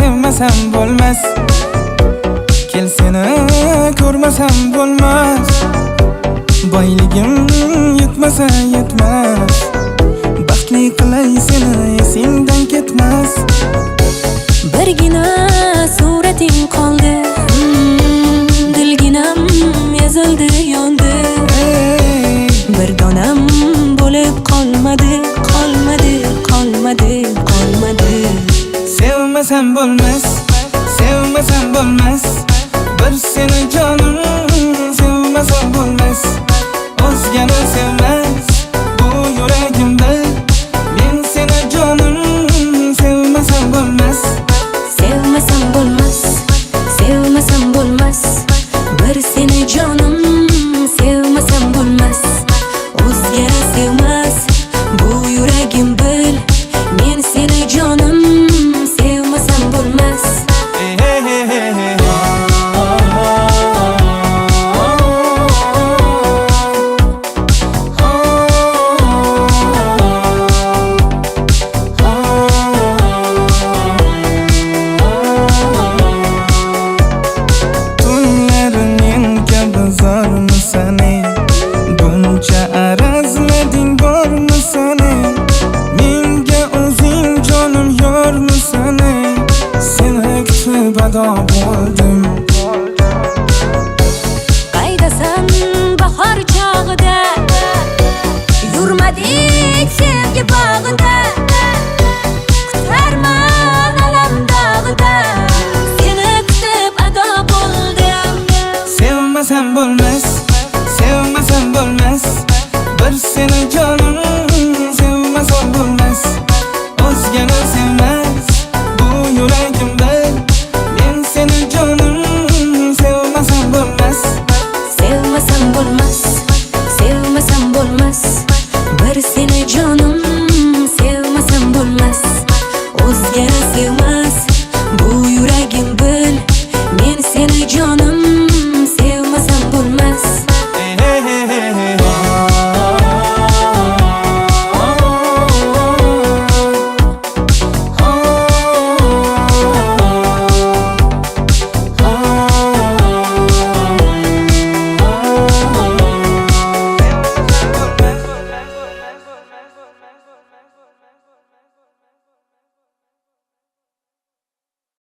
sevmasam bo'lmas. Kel seni ko'rmasam bo'lmas. Boyligim yetmasa yetmas. Baxtli qilay seni esingdan ketmas. Birgina surating qoldi, dilginam ezildi yondi. Bir donam bo'lib qolmadi, qolmadi, qolmadi, qolmadi. Sevmasam bo'lmas, sevmasam bo'lmas. Bir seni jonim sevmasam bo'lmas. O'zgani sevmas bu yuragimda. Men seni jonim sevmasam bo'lmas. Sevmasam bo'lmas, sevmasam bo'lmas. Bir seni jonim sevmasam bo'lmas. O'zgani sevmas bu yuragim bil. Men seni jonim sevmasam bo'lmas. Buncha arazlading bormi sani? Menga o'zing jonim yormi sani? Seni kutib ado bo'ldim. Qaydasan bahor chog'ida, yurmadik sevgi bog'ida.